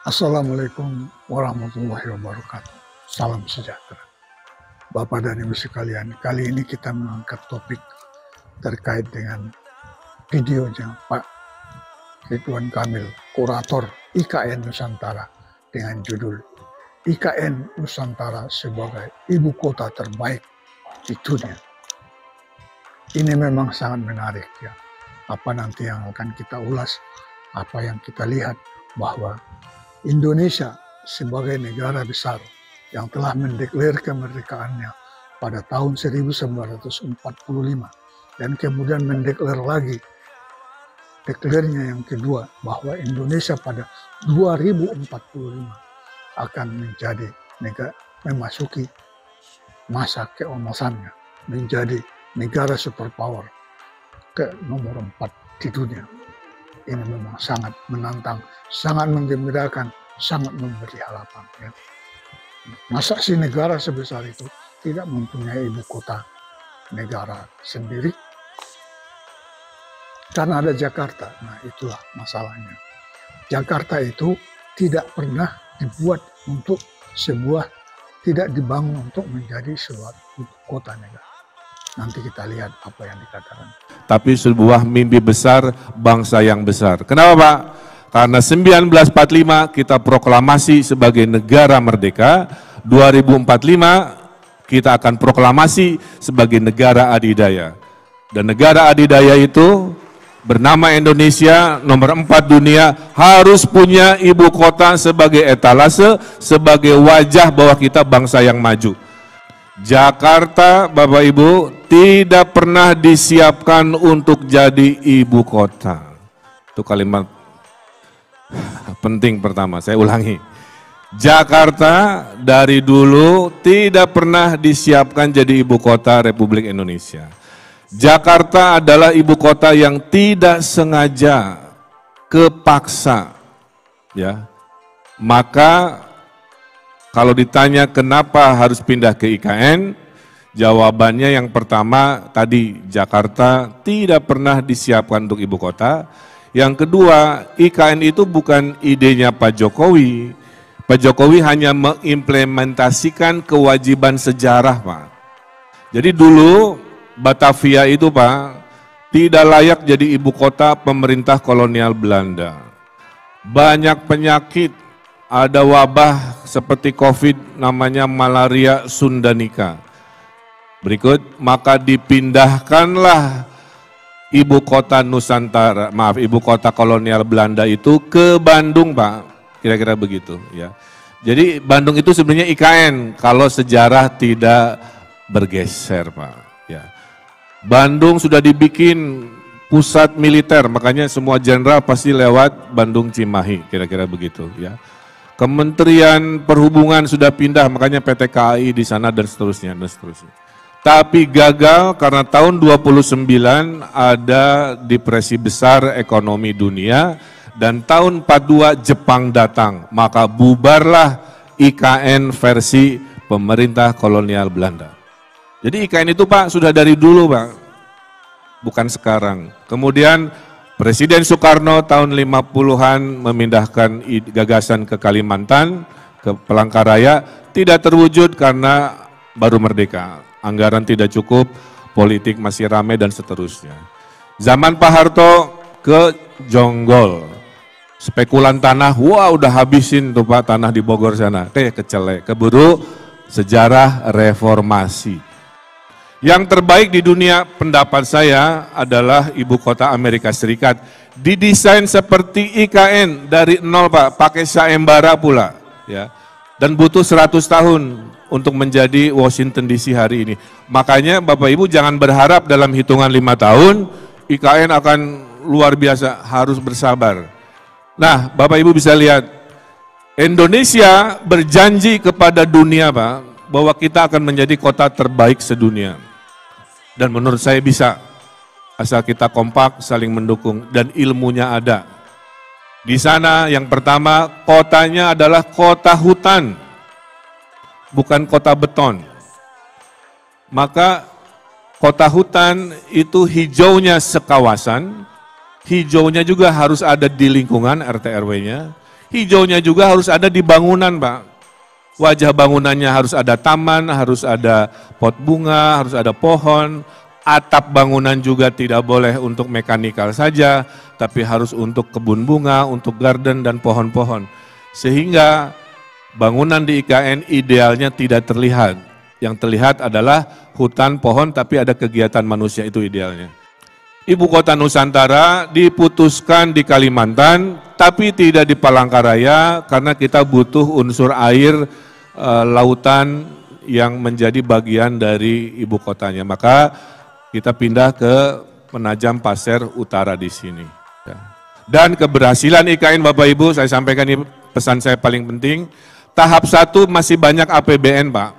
Assalamualaikum warahmatullahi wabarakatuh. Salam sejahtera. Bapak dan Ibu sekalian, kali ini kita mengangkat topik terkait dengan videonya Pak Ridwan Kamil, kurator IKN Nusantara, dengan judul IKN Nusantara sebagai ibu kota terbaik di dunia. Ini memang sangat menarik ya. Apa nanti yang akan kita ulas, apa yang kita lihat, bahwa Indonesia sebagai negara besar yang telah mendeklarasi kemerdekaannya pada tahun 1945 dan kemudian mendeklar lagi deklarnya yang kedua bahwa Indonesia pada 2045 akan menjadi negara memasuki masa keemasannya, menjadi negara superpower ke nomor 4 di dunia. Ini memang sangat menantang, sangat menggembirakan, sangat memberi harapan. Ya. Masa sih negara sebesar itu tidak mempunyai ibu kota negara sendiri? Karena ada Jakarta. Nah, itulah masalahnya. Jakarta itu tidak pernah dibuat untuk tidak dibangun untuk menjadi suatu ibu kota negara. Nanti kita lihat apa yang dikatakan. Tapi sebuah mimpi besar bangsa yang besar. Kenapa Pak? Karena 1945 kita proklamasi sebagai negara merdeka, 2045 kita akan proklamasi sebagai negara adidaya. Dan negara adidaya itu bernama Indonesia, nomor 4 dunia, harus punya ibu kota sebagai etalase, sebagai wajah bahwa kita bangsa yang maju. Jakarta, Bapak Ibu, tidak pernah disiapkan untuk jadi ibu kota. Itu kalimat penting pertama, saya ulangi. Jakarta dari dulu tidak pernah disiapkan jadi ibu kota Republik Indonesia. Jakarta adalah ibu kota yang tidak sengaja, kepaksa. Ya. Maka kalau ditanya kenapa harus pindah ke IKN, jawabannya yang pertama tadi, Jakarta tidak pernah disiapkan untuk ibu kota. Yang kedua, IKN itu bukan idenya Pak Jokowi. Pak Jokowi hanya mengimplementasikan kewajiban sejarah, Pak. Jadi dulu Batavia itu, Pak, tidak layak jadi ibu kota pemerintah kolonial Belanda. Banyak penyakit, ada wabah seperti COVID namanya malaria Sundanika. Berikut, maka dipindahkanlah ibu kota Nusantara, ibu kota kolonial Belanda itu ke Bandung, Pak. Kira-kira begitu ya. Jadi Bandung itu sebenarnya IKN kalau sejarah tidak bergeser, Pak. Ya. Bandung sudah dibikin pusat militer, makanya semua jenderal pasti lewat Bandung Cimahi, kira-kira begitu ya. Kementerian Perhubungan sudah pindah, makanya PT KAI di sana dan seterusnya, dan seterusnya. Tapi gagal karena tahun 29 ada depresi besar ekonomi dunia, dan tahun 42 Jepang datang, maka bubarlah IKN versi pemerintah kolonial Belanda. Jadi IKN itu Pak sudah dari dulu Pak, bukan sekarang. Kemudian Presiden Soekarno tahun 50-an memindahkan gagasan ke Kalimantan, ke Palangkaraya, tidak terwujud karena baru merdeka. Anggaran tidak cukup, politik masih ramai dan seterusnya. Zaman Pak Harto ke Jonggol, spekulan tanah, wah udah habisin tuh Pak tanah di Bogor sana, kayak kecelek, keburu sejarah reformasi. Yang terbaik di dunia pendapat saya adalah ibu kota Amerika Serikat. Didesain seperti IKN dari nol Pak, pakai sayembara pula. Ya. Dan butuh 100 tahun untuk menjadi Washington DC hari ini. Makanya Bapak Ibu jangan berharap dalam hitungan 5 tahun IKN akan luar biasa, harus bersabar. Nah Bapak Ibu bisa lihat, Indonesia berjanji kepada dunia Pak, bahwa kita akan menjadi kota terbaik sedunia. Dan menurut saya bisa, asal kita kompak, saling mendukung, dan ilmunya ada. Di sana yang pertama, kotanya adalah kota hutan, bukan kota beton. Maka kota hutan itu hijaunya sekawasan, hijaunya juga harus ada di lingkungan RT RW-nya, Hijaunya juga harus ada di bangunan, Pak. Wajah bangunannya harus ada taman, harus ada pot bunga, harus ada pohon. Atap bangunan juga tidak boleh untuk mekanikal saja, tapi harus untuk kebun bunga, untuk garden dan pohon-pohon. Sehingga bangunan di IKN idealnya tidak terlihat. Yang terlihat adalah hutan, pohon, tapi ada kegiatan manusia, itu idealnya. Ibu kota Nusantara diputuskan di Kalimantan, tapi tidak di Palangkaraya karena kita butuh unsur air, lautan yang menjadi bagian dari ibu kotanya. Maka kita pindah ke Penajam Pasir Utara di sini. Dan keberhasilan IKN Bapak Ibu, saya sampaikan ini pesan saya paling penting, tahap 1 masih banyak APBN Pak.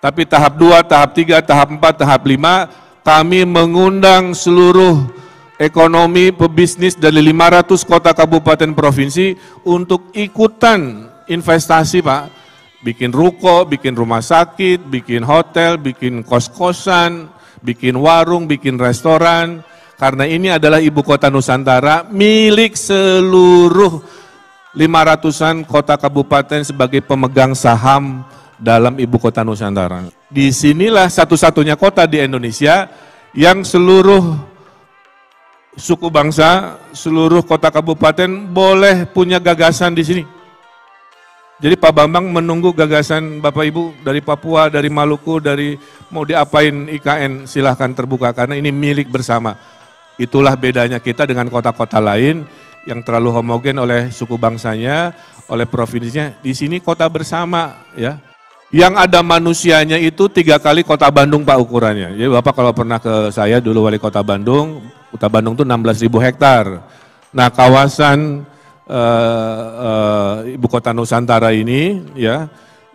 Tapi tahap 2, tahap 3, tahap 4, tahap 5, kami mengundang seluruh ekonomi pebisnis dari 500 kota kabupaten provinsi untuk ikutan investasi Pak. Bikin ruko, bikin rumah sakit, bikin hotel, bikin kos-kosan, bikin warung, bikin restoran. Karena ini adalah ibu kota Nusantara milik seluruh 500-an kota kabupaten sebagai pemegang saham dalam ibu kota Nusantara. Disinilah satu-satunya kota di Indonesia yang seluruh suku bangsa, seluruh kota kabupaten boleh punya gagasan di sini. Jadi Pak Bambang menunggu gagasan Bapak Ibu dari Papua, dari Maluku, dari mau diapain IKN, silahkan terbuka karena ini milik bersama. Itulah bedanya kita dengan kota-kota lain yang terlalu homogen oleh suku bangsanya, oleh provinsinya. Di sini kota bersama ya. Yang ada manusianya itu 3 kali kota Bandung Pak ukurannya. Jadi Bapak kalau pernah ke saya dulu wali kota Bandung itu 16.000 hektar. Nah kawasan ibu kota Nusantara ini ya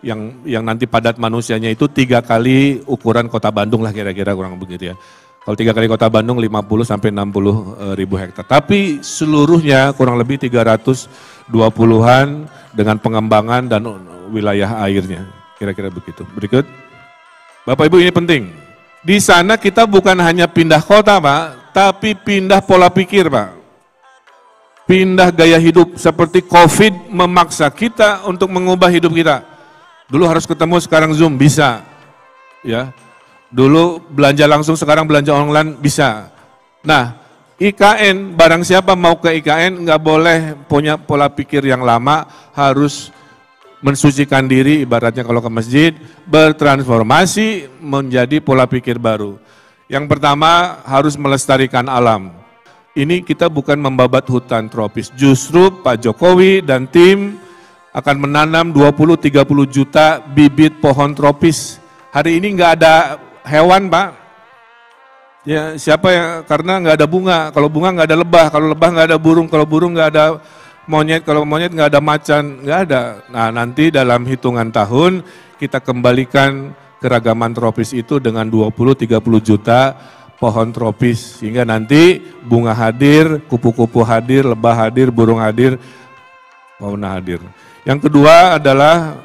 yang nanti padat manusianya itu 3 kali ukuran kota Bandung lah kira-kira kurang begitu ya. Kalau 3 kali kota Bandung 50 sampai 60 ribu hektar. Tapi seluruhnya kurang lebih 320-an dengan pengembangan dan wilayah airnya. Kira-kira begitu. Berikut. Bapak Ibu ini penting. Di sana kita bukan hanya pindah kota Pak, tapi pindah pola pikir Pak. Pindah gaya hidup seperti COVID memaksa kita untuk mengubah hidup kita. Dulu harus ketemu, sekarang Zoom, bisa. Ya. Dulu belanja langsung, sekarang belanja online, bisa. Nah, IKN, barang siapa mau ke IKN, nggak boleh punya pola pikir yang lama, harus mensucikan diri, ibaratnya kalau ke masjid, bertransformasi menjadi pola pikir baru. Yang pertama, harus melestarikan alam. Ini kita bukan membabat hutan tropis, justru Pak Jokowi dan tim akan menanam 20-30 juta bibit pohon tropis. Hari ini nggak ada hewan Pak, ya siapa ya, karena nggak ada bunga, kalau bunga nggak ada lebah, kalau lebah nggak ada burung, kalau burung nggak ada monyet, kalau monyet nggak ada macan, nggak ada. Nah nanti dalam hitungan tahun kita kembalikan keragaman tropis itu dengan 20-30 juta pohon tropis, sehingga nanti bunga hadir, kupu-kupu hadir, lebah hadir, burung hadir, fauna hadir. Yang kedua adalah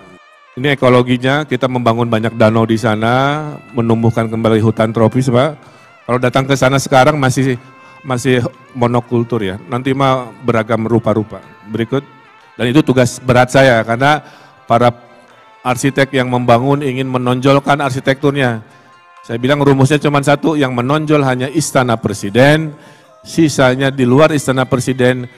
ini ekologinya, kita membangun banyak danau di sana, menumbuhkan kembali hutan tropis Pak. Kalau datang ke sana sekarang masih monokultur ya, nanti mah beragam rupa-rupa. Berikut, dan itu tugas berat saya karena para arsitek yang membangun ingin menonjolkan arsitekturnya. Saya bilang rumusnya cuma satu, yang menonjol hanya Istana Presiden, sisanya di luar Istana Presiden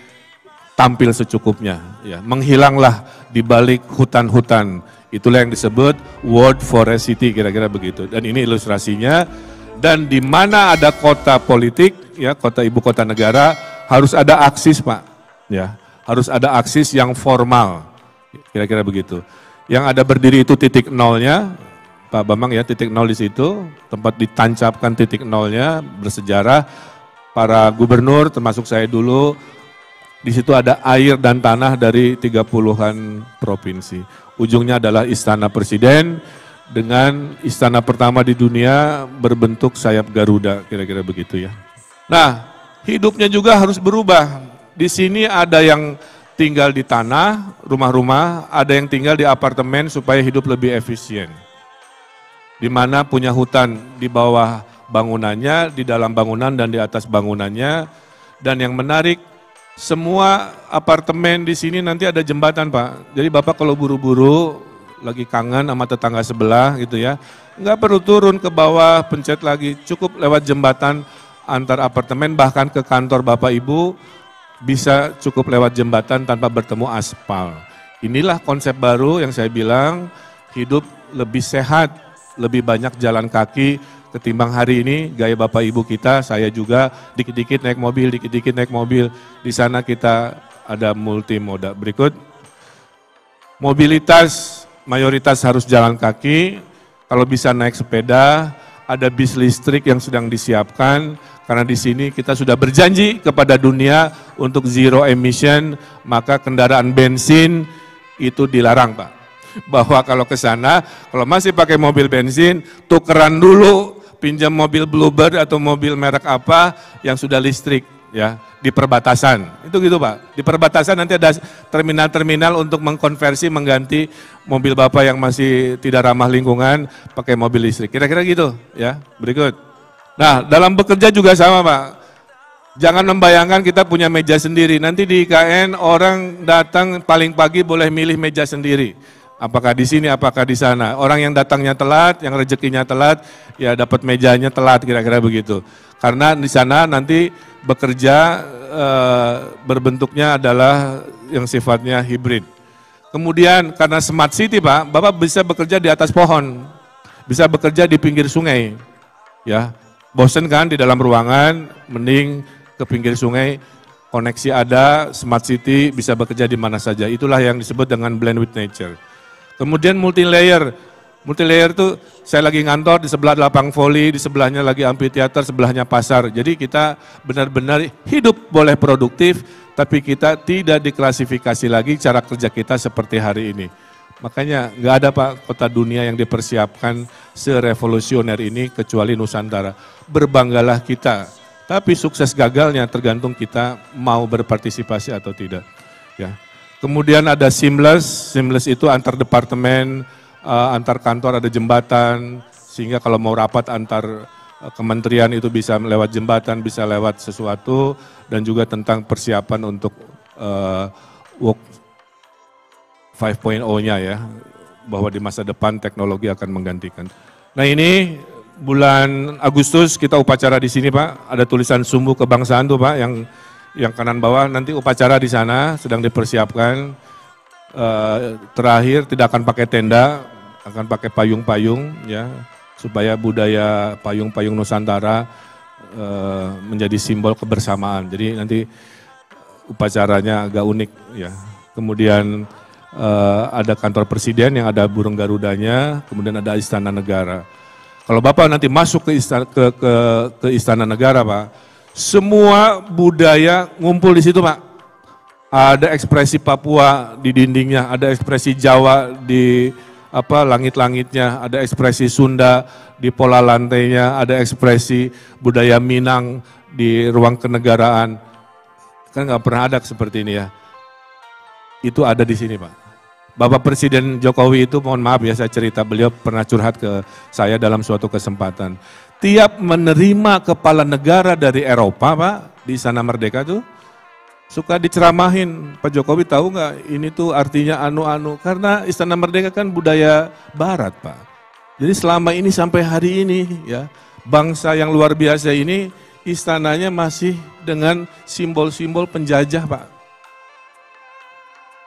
tampil secukupnya. Ya, menghilanglah di balik hutan-hutan. Itulah yang disebut World Forest City, kira-kira begitu. Dan ini ilustrasinya. Dan di mana ada kota politik, ya kota ibu kota negara, harus ada aksis Pak. Ya, harus ada aksis yang formal, kira-kira begitu. Yang ada berdiri itu titik nolnya, Pak Bambang ya, titik nol di situ, tempat ditancapkan titik nolnya, bersejarah. Para gubernur termasuk saya dulu, di situ ada air dan tanah dari 30-an provinsi. Ujungnya adalah Istana Presiden dengan istana pertama di dunia berbentuk sayap Garuda, kira-kira begitu ya. Nah, hidupnya juga harus berubah. Di sini ada yang tinggal di tanah, rumah-rumah, ada yang tinggal di apartemen supaya hidup lebih efisien. Di mana punya hutan di bawah bangunannya, di dalam bangunan dan di atas bangunannya. Dan yang menarik, semua apartemen di sini nanti ada jembatan Pak. Jadi Bapak kalau buru-buru lagi kangen sama tetangga sebelah gitu ya, nggak perlu turun ke bawah pencet lagi, cukup lewat jembatan antar apartemen, bahkan ke kantor Bapak Ibu bisa cukup lewat jembatan tanpa bertemu aspal. Inilah konsep baru yang saya bilang, hidup lebih sehat, lebih banyak jalan kaki ketimbang hari ini gaya Bapak Ibu kita, saya juga dikit-dikit naik mobil, dikit-dikit naik mobil. Di sana kita ada multimoda. Berikut, mobilitas mayoritas harus jalan kaki, kalau bisa naik sepeda, ada bis listrik yang sedang disiapkan, karena di sini kita sudah berjanji kepada dunia untuk zero emission, maka kendaraan bensin itu dilarang Pak. Bahwa kalau ke sana, kalau masih pakai mobil bensin, tukeran dulu, pinjam mobil Bluebird atau mobil merek apa yang sudah listrik ya di perbatasan. Itu gitu Pak. Di perbatasan nanti ada terminal-terminal untuk mengkonversi, mengganti mobil Bapak yang masih tidak ramah lingkungan pakai mobil listrik. Kira-kira gitu ya. Berikut. Nah, dalam bekerja juga sama Pak. Jangan membayangkan kita punya meja sendiri. Nanti di IKN orang datang paling pagi boleh milih meja sendiri. Apakah di sini, apakah di sana. Orang yang datangnya telat, yang rezekinya telat, ya dapat mejanya telat, kira-kira begitu. Karena di sana nanti bekerja berbentuknya adalah yang sifatnya hibrid. Kemudian karena smart city Pak, Bapak bisa bekerja di atas pohon, bisa bekerja di pinggir sungai. Ya, bosen kan di dalam ruangan, mending ke pinggir sungai, koneksi ada, smart city, bisa bekerja di mana saja. Itulah yang disebut dengan blend with nature. Kemudian multi-layer itu saya lagi ngantor di sebelah lapang voli, di sebelahnya lagi amphitheater, sebelahnya pasar. Jadi kita benar-benar hidup boleh produktif, tapi kita tidak diklasifikasi lagi cara kerja kita seperti hari ini. Makanya nggak ada Pak kota dunia yang dipersiapkan serevolusioner ini kecuali Nusantara. Berbanggalah kita, tapi sukses gagalnya tergantung kita mau berpartisipasi atau tidak. Ya. Kemudian ada seamless itu antar departemen, antar kantor ada jembatan, sehingga kalau mau rapat antar kementerian itu bisa lewat jembatan, bisa lewat sesuatu, dan juga tentang persiapan untuk work 5.0-nya ya, bahwa di masa depan teknologi akan menggantikan. Nah ini bulan Agustus kita upacara di sini Pak, ada tulisan sumbu kebangsaan tuh Pak, yang kanan bawah nanti upacara di sana sedang dipersiapkan. Terakhir tidak akan pakai tenda, akan pakai payung-payung ya, supaya budaya payung-payung Nusantara menjadi simbol kebersamaan. Jadi nanti upacaranya agak unik ya. Kemudian ada kantor presiden yang ada burung garudanya, kemudian ada istana negara. Kalau Bapak nanti masuk ke istana negara Pak, semua budaya ngumpul di situ Pak. Ada ekspresi Papua di dindingnya, ada ekspresi Jawa di langit-langitnya, ada ekspresi Sunda di pola lantainya, ada ekspresi budaya Minang di ruang kenegaraan. Kan nggak pernah ada seperti ini ya. Itu ada di sini Pak. Bapak Presiden Jokowi itu, mohon maaf ya saya cerita, beliau pernah curhat ke saya dalam suatu kesempatan. Tiap menerima kepala negara dari Eropa Pak, di Istana Merdeka tuh, suka diceramahin, Pak Jokowi tahu nggak ini tuh artinya anu-anu, karena Istana Merdeka kan budaya Barat Pak. Jadi selama ini sampai hari ini ya, bangsa yang luar biasa ini istananya masih dengan simbol-simbol penjajah Pak.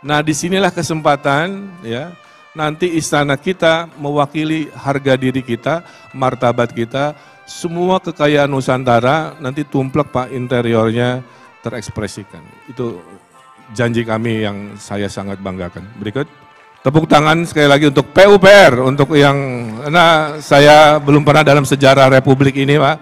Nah disinilah kesempatan ya, nanti istana kita mewakili harga diri kita, martabat kita, semua kekayaan Nusantara nanti tumplek Pak, interiornya terekspresikan. Itu janji kami yang saya sangat banggakan. Berikut, tepuk tangan sekali lagi untuk PUPR, untuk yang, karena saya belum pernah dalam sejarah Republik ini Pak,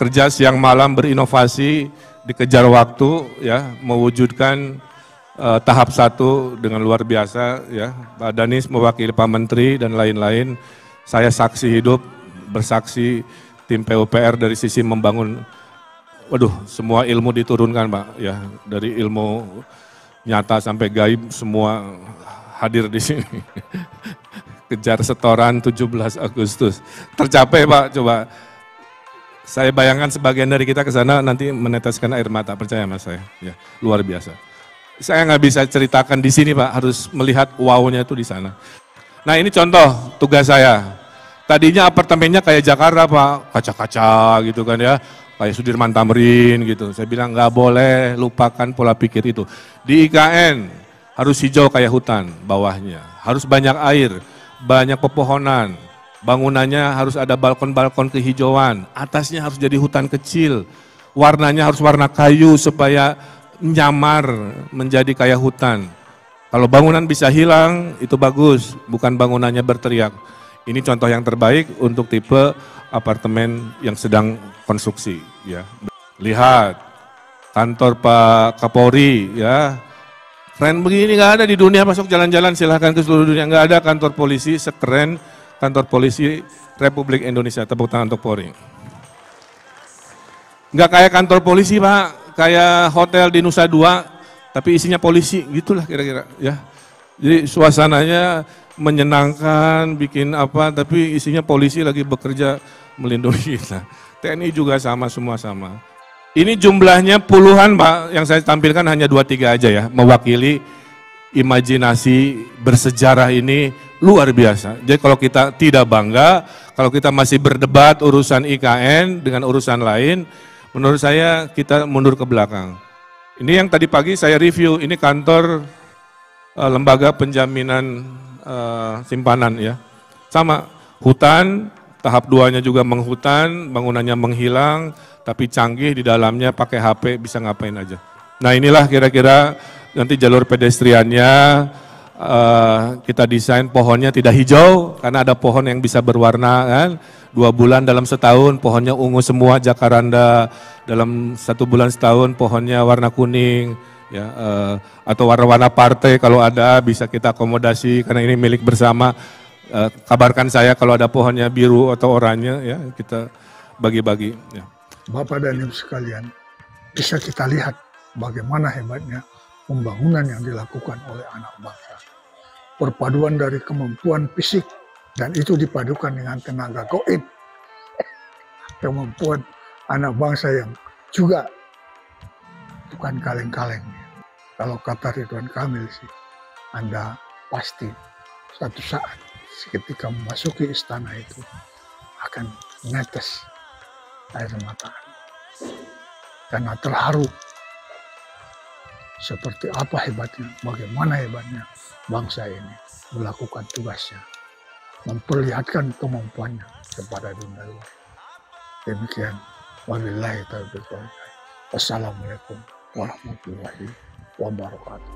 kerja siang malam berinovasi, dikejar waktu ya, mewujudkan tahap 1 dengan luar biasa ya. Pak Danis mewakili Pak Menteri dan lain-lain. Saya saksi hidup, bersaksi tim PUPR dari sisi membangun, semua ilmu diturunkan Pak ya, dari ilmu nyata sampai gaib semua hadir di sini. Kejar setoran 17 Agustus. Tercapai Pak, coba. Saya bayangkan sebagian dari kita ke sana nanti meneteskan air mata, percaya mas saya. Ya, luar biasa. Saya nggak bisa ceritakan di sini Pak, harus melihat wow-nya itu di sana. Nah ini contoh tugas saya. Tadinya apartemennya kayak Jakarta Pak, kaca-kaca gitu kan ya, kayak Sudirman Tamrin gitu. Saya bilang nggak boleh lupakan pola pikir itu. Di IKN harus hijau kayak hutan bawahnya, harus banyak air, banyak pepohonan, bangunannya harus ada balkon-balkon kehijauan, atasnya harus jadi hutan kecil, warnanya harus warna kayu supaya nyamar menjadi kayak hutan. Kalau bangunan bisa hilang, itu bagus, bukan bangunannya berteriak. Ini contoh yang terbaik untuk tipe apartemen yang sedang konstruksi. Ya. Lihat, kantor Pak Kapolri, ya, keren begini, nggak ada di dunia, masuk jalan-jalan silahkan ke seluruh dunia, nggak ada kantor polisi sekeren kantor polisi Republik Indonesia. Tepuk tangan untuk Polri. Nggak kayak kantor polisi Pak, kayak hotel di Nusa Dua, tapi isinya polisi, gitulah kira-kira ya. Jadi suasananya menyenangkan, bikin apa, tapi isinya polisi lagi bekerja melindungi kita. TNI juga sama, semua sama. Ini jumlahnya puluhan Pak, yang saya tampilkan hanya 2-3 aja ya, mewakili imajinasi bersejarah ini luar biasa. Jadi kalau kita tidak bangga, kalau kita masih berdebat urusan IKN dengan urusan lain, menurut saya kita mundur ke belakang. Ini yang tadi pagi saya review, ini kantor lembaga penjaminan simpanan ya. Sama, hutan, tahap 2-nya juga menghutan, bangunannya menghilang, tapi canggih di dalamnya pakai HP bisa ngapain aja. Nah inilah kira-kira nanti jalur pedestriannya, kita desain pohonnya tidak hijau, karena ada pohon yang bisa berwarna kan. 2 bulan dalam setahun pohonnya ungu semua, jakaranda, dalam 1 bulan setahun pohonnya warna kuning, ya, atau warna-warna partai kalau ada bisa kita akomodasi karena ini milik bersama. Kabarkan saya kalau ada pohonnya biru atau oranye, ya kita bagi-bagi. Ya. Bapak dan Ibu sekalian, bisa kita lihat bagaimana hebatnya pembangunan yang dilakukan oleh anak bangsa. Perpaduan dari kemampuan fisik, dan itu dipadukan dengan tenaga gaib. Kemampuan anak bangsa yang juga bukan kaleng-kaleng. Kalau kata Ridwan Kamil sih, Anda pasti suatu saat ketika memasuki istana itu akan menetes air mata. Karena terharu seperti apa hebatnya, bagaimana hebatnya bangsa ini melakukan tugasnya, memperlihatkan kemampuannya kepada dunia luar. Demikian, wabillahi taufiq wal hidayah. Wassalamualaikum warahmatullahi wabarakatuh.